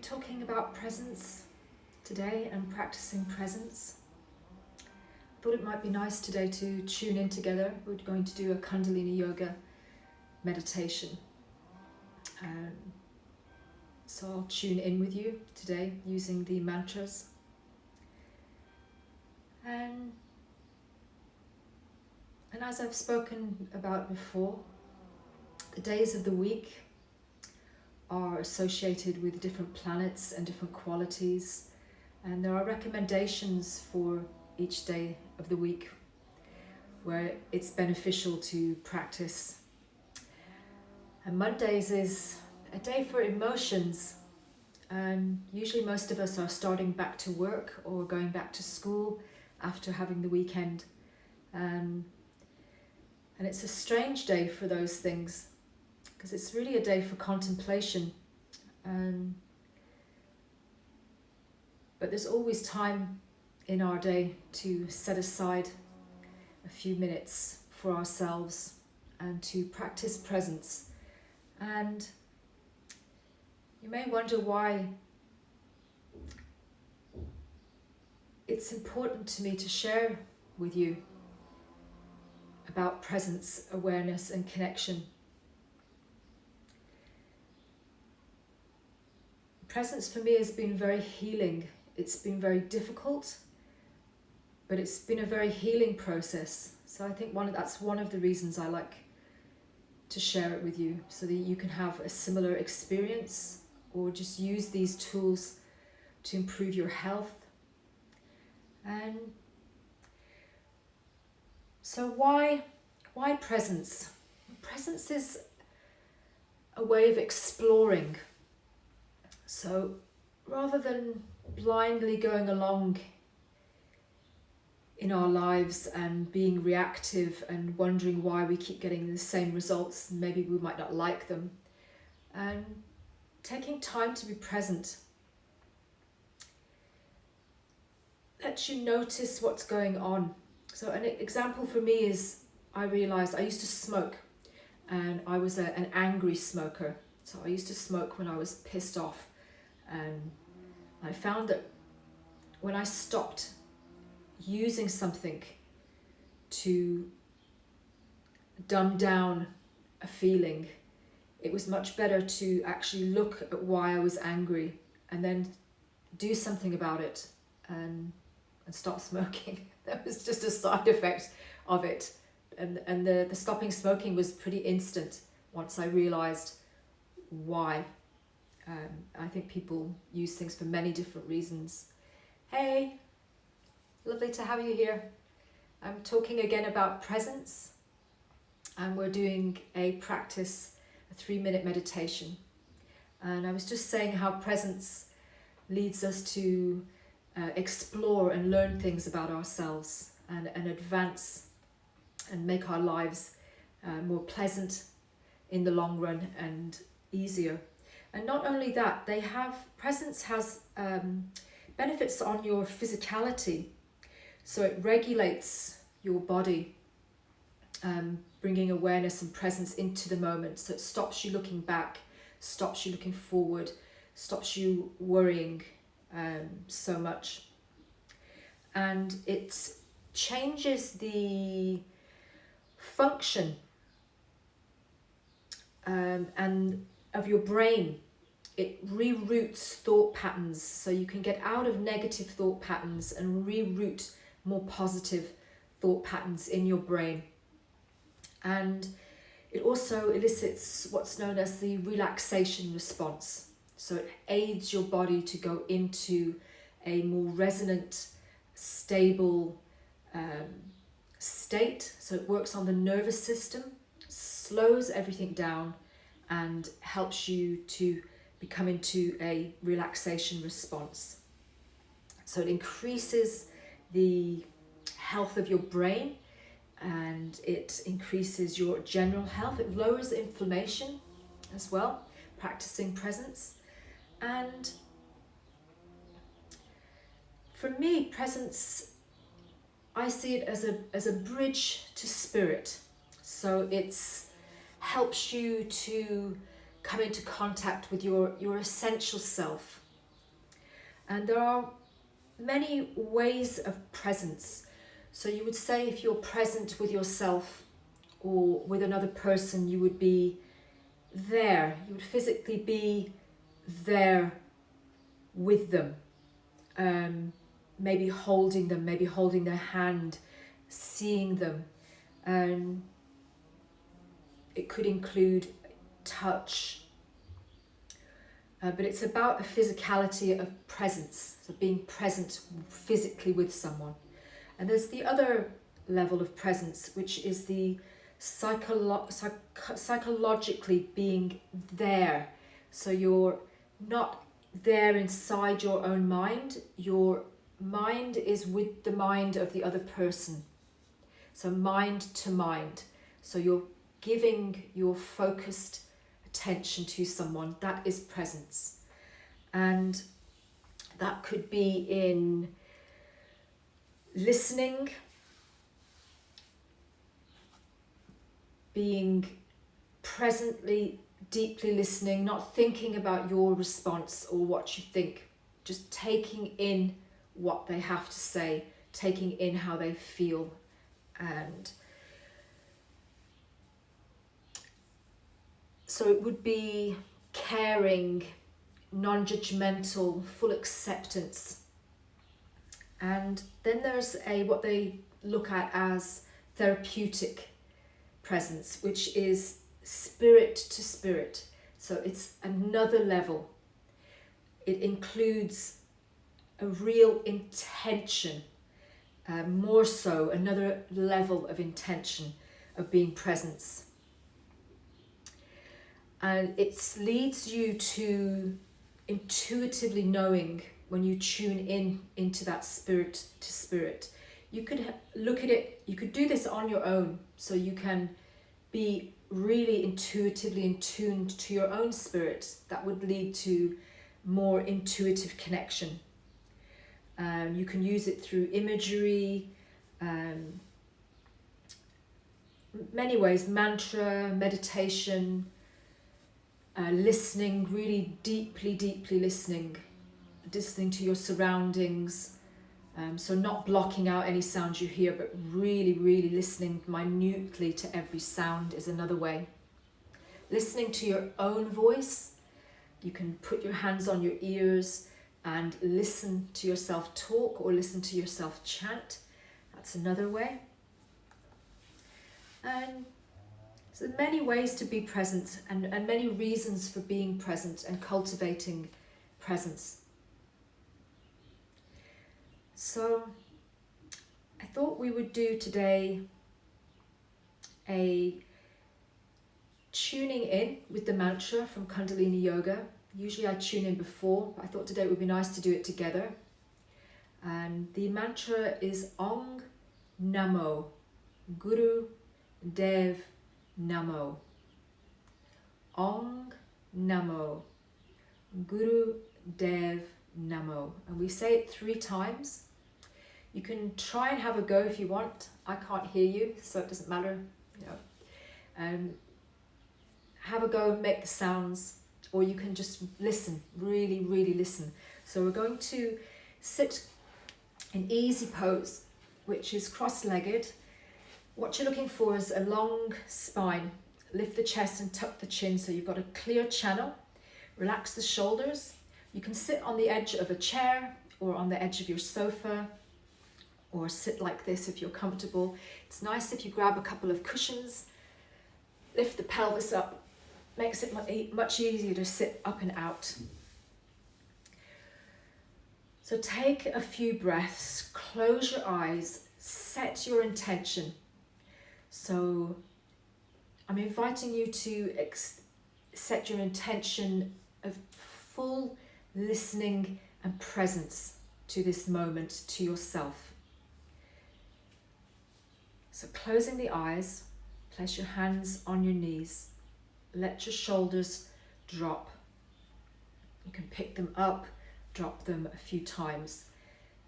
talking about presence today and practicing presence. I thought it might be nice today to tune in together. We're going to do a Kundalini Yoga meditation. So I'll tune in with you today using the mantras. And as I've spoken about before, the days of the week are associated with different planets and different qualities, and there are recommendations for each day of the week where it's beneficial to practice. And Mondays is a day for emotions, and usually most of us are starting back to work or going back to school after having the weekend, and it's a strange day for those things because it's really a day for contemplation. But there's always time in our day to set aside a few minutes for ourselves and to practice presence. And you may wonder why it's important to me to share with you about presence, awareness, and connection. Presence for me has been very healing. It's been very difficult, but it's been a very healing process. So I think that's one of the reasons I like to share it with you, so that you can have a similar experience or just use these tools to improve your health. And so why presence? Presence is a way of exploring. So rather than blindly going along in our lives and being reactive and wondering why we keep getting the same results, maybe we might not like them, and taking time to be present lets you notice what's going on. So an example for me is, I realized I used to smoke, and I was an angry smoker. So I used to smoke when I was pissed off, and I found that when I stopped using something to dumb down a feeling, it was much better to actually look at why I was angry and then do something about it and stop smoking. That was just a side effect of it. And the stopping smoking was pretty instant once I realized why. I think people use things for many different reasons. Hey, lovely to have you here. I'm talking again about presence, and we're doing a practice, a 3-minute meditation. And I was just saying how presence leads us to explore and learn things about ourselves and advance and make our lives more pleasant in the long run and easier. And not only that, presence has benefits on your physicality. So it regulates your body, bringing awareness and presence into the moment. So it stops you looking back, stops you looking forward, stops you worrying so much. And it changes the function and of your brain. It reroutes thought patterns, so you can get out of negative thought patterns and reroute more positive thought patterns in your brain. And it also elicits what's known as the relaxation response. So it aids your body to go into a more resonant, stable state. So it works on the nervous system, slows everything down, and helps you to become into a relaxation response. So it increases the health of your brain, and it increases your general health. It lowers inflammation as well, practicing presence. And for me, presence, I see it as a bridge to spirit. So it's helps you to come into contact with your essential self. And there are many ways of presence. So you would say if you're present with yourself or with another person, you would be there. You would physically be there with them. Maybe holding them, maybe holding their hand, seeing them. It could include touch. But it's about a physicality of presence, so being present physically with someone. And there's the other level of presence, which is the psychologically being there. So you're not there inside your own mind, your mind is with the mind of the other person. So mind to mind. So you're giving your focused attention to someone. That is presence. And that could be in listening, being presently, deeply listening, not thinking about your response or what you think, just taking in what they have to say, taking in how they feel. And so it would be caring, non-judgmental, full acceptance. And then there's what they look at as therapeutic presence, which is spirit to spirit. So it's another level. It includes a real intention, more so another level of intention of being presence. And it leads you to intuitively knowing when you tune in into that spirit to spirit. You could look at it, you could do this on your own, so you can be really intuitively in tune to your own spirit. That would lead to more intuitive connection. You can use it through imagery, many ways, mantra, meditation, listening, really deeply listening to your surroundings. So not blocking out any sounds you hear, but really listening minutely to every sound is another way. Listening to your own voice. You can put your hands on your ears and listen to yourself talk or listen to yourself chant. That's another way. And so many ways to be present and many reasons for being present and cultivating presence. So I thought we would do today a tuning in with the mantra from Kundalini Yoga. Usually I tune in before, but I thought today it would be nice to do it together. And the mantra is Ong Namo Guru Dev Namo. Ong Namo Guru Dev Namo. And we say it 3 times. You can try and have a go if you want. I can't hear you, so it doesn't matter. Have a go and make the sounds, or you can just listen, really listen. So we're going to sit in easy pose, which is cross-legged. What you're looking for is a long spine. Lift the chest and tuck the chin so you've got a clear channel. Relax the shoulders. You can sit on the edge of a chair or on the edge of your sofa, or sit like this if you're comfortable. It's nice if you grab a couple of cushions, lift the pelvis up, makes it much easier to sit up and out. So take a few breaths, close your eyes, set your intention. So I'm inviting you to set your intention of full listening and presence to this moment, to yourself. So closing the eyes, place your hands on your knees, let your shoulders drop. You can pick them up, drop them a few times.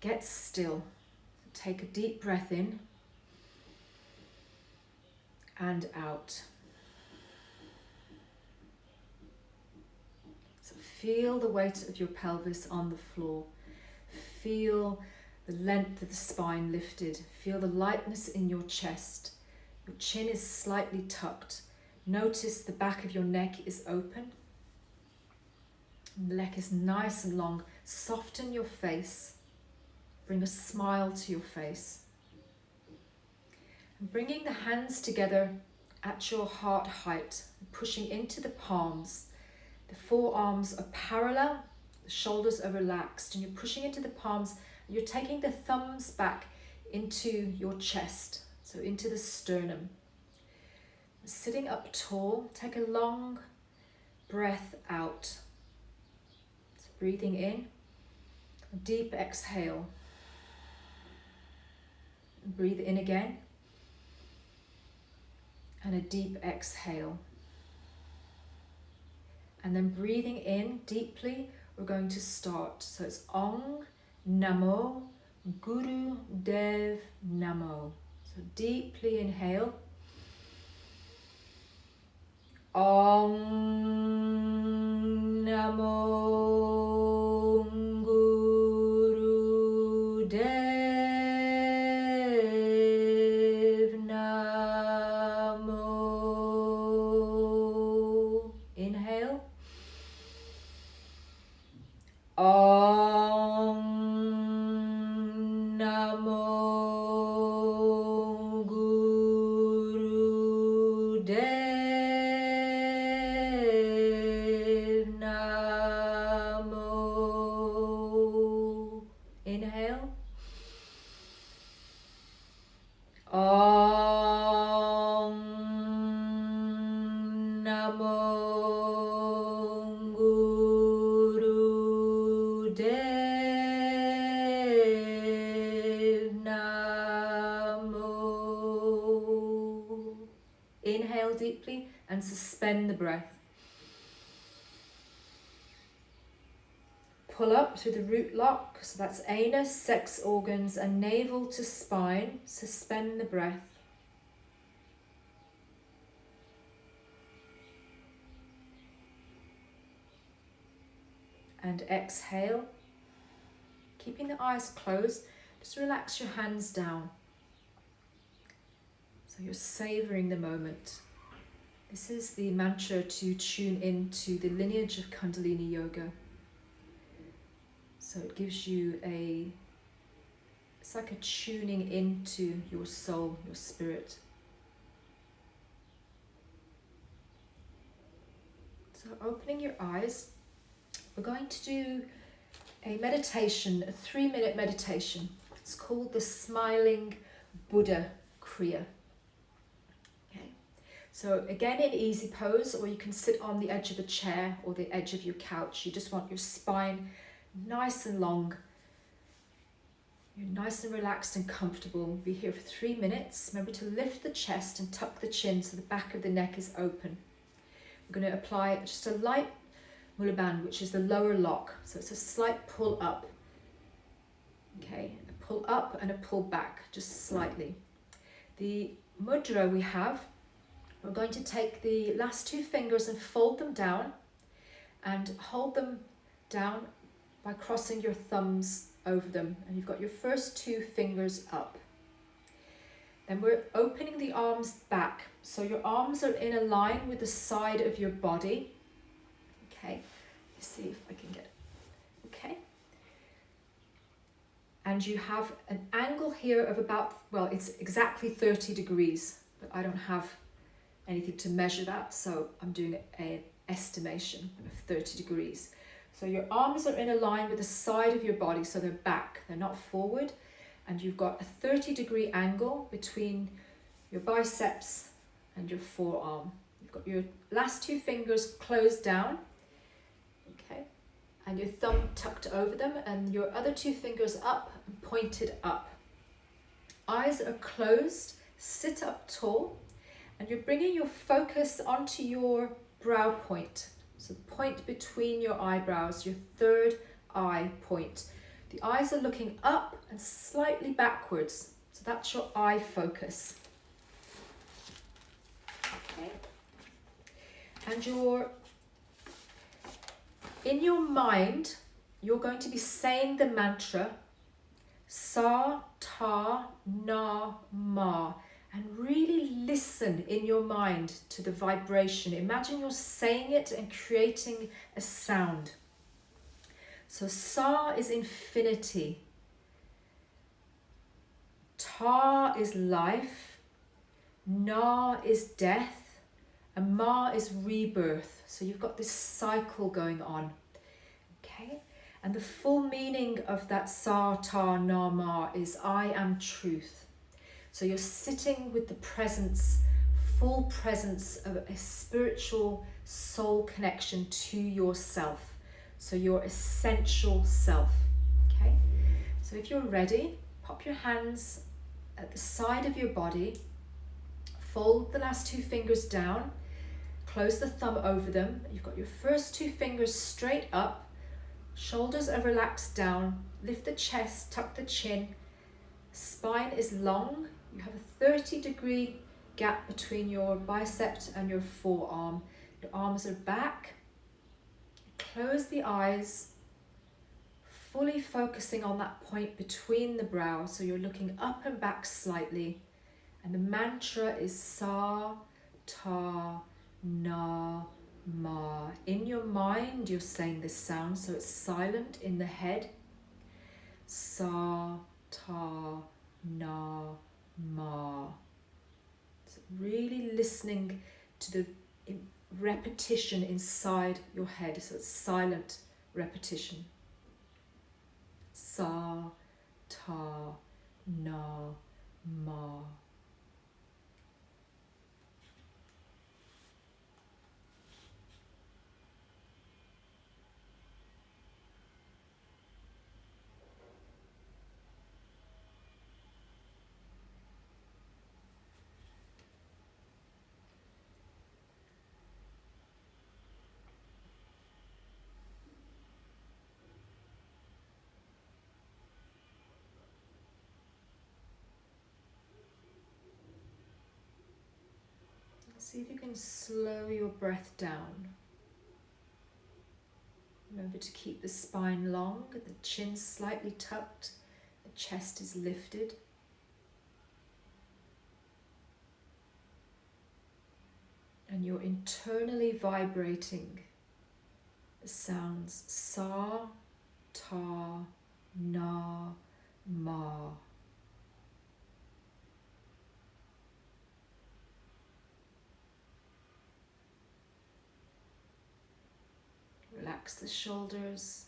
Get still. Take a deep breath in and out. So feel the weight of your pelvis on the floor. Feel the length of the spine lifted. Feel the lightness in your chest. Your chin is slightly tucked. Notice the back of your neck is open. The neck is nice and long. Soften your face. Bring a smile to your face. And bringing the hands together at your heart height, pushing into the palms. The forearms are parallel, the shoulders are relaxed, and you're pushing into the palms. And you're taking the thumbs back into your chest, so into the sternum. Sitting up tall, take a long breath out. So breathing in, a deep exhale. Breathe in again. And a deep exhale. And then breathing in deeply, we're going to start. So it's Ong Namo Guru Dev Namo. So deeply inhale. Ong Namo Guru Dev Namo. Inhale. Om Namo Guru Dev Namo. Inhale. Om Namo Guru Dev Namo. Inhale deeply and suspend the breath. Pull up through the root lock, so that's anus, sex organs, and navel to spine. Suspend the breath. And exhale. Keeping the eyes closed, just relax your hands down. So you're savoring the moment. This is the mantra to tune into the lineage of Kundalini Yoga. So it gives you it's like a tuning into your soul, your spirit. So opening your eyes, we're going to do a meditation, a 3-minute meditation. It's called the Smiling Buddha Kriya. Okay. So again in easy pose, or you can sit on the edge of the chair or the edge of your couch. You just want your spine nice and long. You're nice and relaxed and comfortable. We'll be here for 3 minutes. Remember to lift the chest and tuck the chin so the back of the neck is open. We're going to apply just a light mula bandha, which is the lower lock. So it's a slight pull up. Okay, a pull up and a pull back, just slightly. The mudra we have, we're going to take the last 2 fingers and fold them down and hold them down by crossing your thumbs over them, and you've got your first 2 fingers up. Then we're opening the arms back, so your arms are in a line with the side of your body. Okay, let's see if I can get it. Okay, and you have an angle here of about, well, it's exactly 30 degrees, but I don't have anything to measure that, so I'm doing an estimation of 30 degrees. So your arms are in a line with the side of your body, so they're back, they're not forward, and you've got a 30-degree angle between your biceps and your forearm. You've got your last 2 fingers closed down, okay, and your thumb tucked over them, and your other 2 fingers up and pointed up. Eyes are closed, sit up tall, and you're bringing your focus onto your brow point. So the point between your eyebrows, your third eye point. The eyes are looking up and slightly backwards. So that's your eye focus. Okay. And in your mind, you're going to be saying the mantra Sa, Ta, Na, Ma, and really listen in your mind to the vibration. Imagine you're saying it and creating a sound. So Sa is infinity, Ta is life, Na is death, and Ma is rebirth. So you've got this cycle going on. Okay? And the full meaning of that Sa, Ta, Na, Ma is I am truth. So you're sitting with the presence, full presence of a spiritual soul connection to yourself. So your essential self. Okay? So if you're ready, pop your hands at the side of your body, fold the last two fingers down, close the thumb over them. You've got your first two fingers straight up, shoulders are relaxed down, lift the chest, tuck the chin, spine is long, you have a 30-degree gap between your bicep and your forearm. Your arms are back, close the eyes, fully focusing on that point between the brows. So you're looking up and back slightly. And the mantra is Sa, Ta, Na, Ma. In your mind, you're saying this sound, so it's silent in the head. Sa, Ta, Na, Ma. So really listening to the repetition inside your head. So it's silent repetition. Sa, Ta, Na, Ma. See if you can slow your breath down. Remember to keep the spine long, the chin slightly tucked, the chest is lifted. And you're internally vibrating the sounds Sa, Ta, Na, Ma. Relax the shoulders.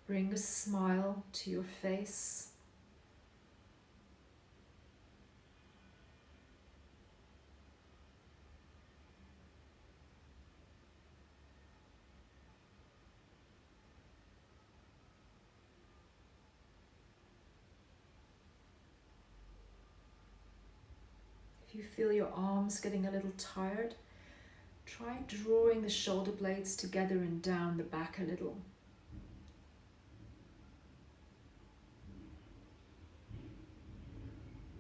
Bring a smile to your face. If you feel your arms getting a little tired, try drawing the shoulder blades together and down the back a little.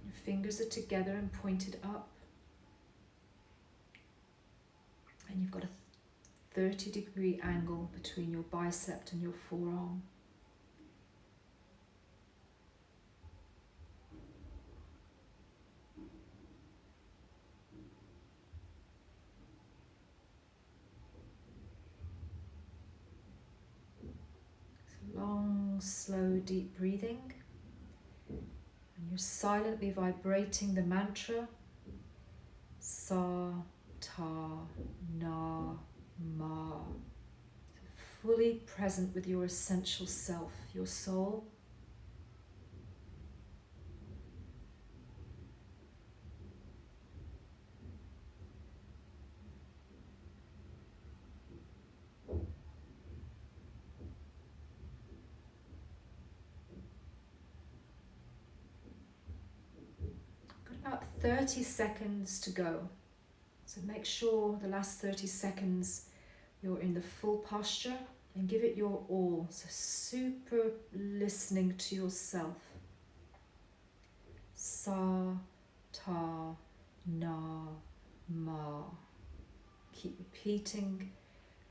Your fingers are together and pointed up. And you've got a 30-degree angle between your bicep and your forearm. Long, slow, deep breathing. And you're silently vibrating the mantra Sa, Ta, Na, Ma. Fully present with your essential self, your soul. About 30 seconds to go. So make sure the last 30 seconds you're in the full posture and give it your all. So super listening to yourself. Sa, Ta, Na, Ma. Keep repeating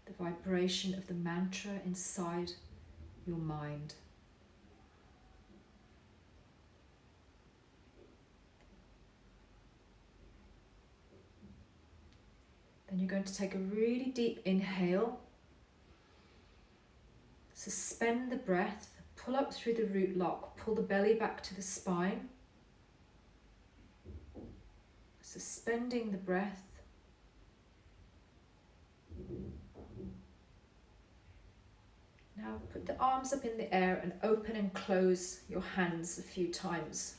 the vibration of the mantra inside your mind. Then you're going to take a really deep inhale. Suspend the breath, pull up through the root lock, pull the belly back to the spine. Suspending the breath. Now put the arms up in the air and open and close your hands a few times.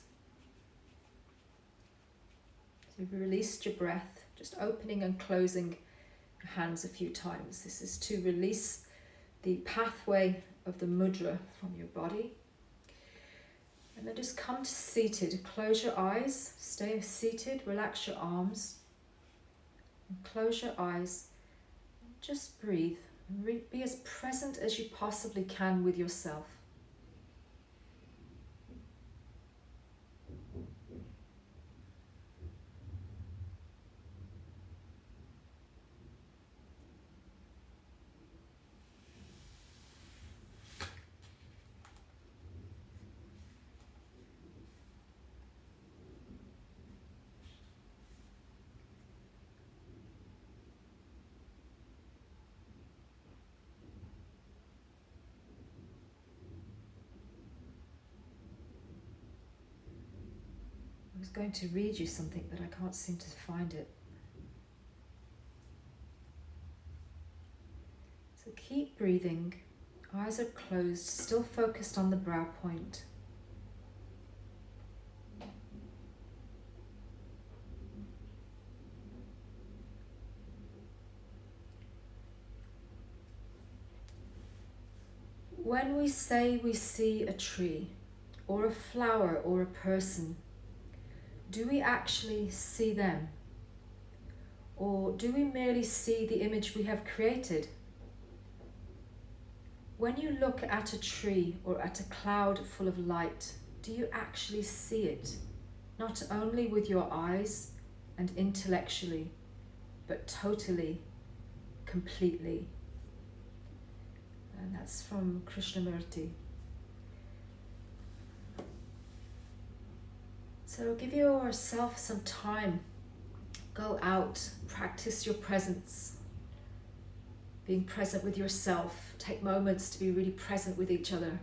So you've released your breath, just opening and closing your hands a few times. This is to release the pathway of the mudra from your body. And then just come to seated. Close your eyes, stay seated, relax your arms, and close your eyes. And just breathe. And be as present as you possibly can with yourself. I was going to read you something, but I can't seem to find it. So keep breathing, eyes are closed, still focused on the brow point. When we say we see a tree, or a flower, or a person, do we actually see them? Or do we merely see the image we have created? When you look at a tree or at a cloud full of light, do you actually see it? Not only with your eyes and intellectually, but totally, completely. And that's from Krishnamurti. So give yourself some time. Go out, practice your presence. Being present with yourself. Take moments to be really present with each other.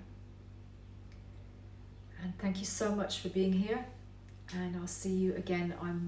And thank you so much for being here. And I'll see you again on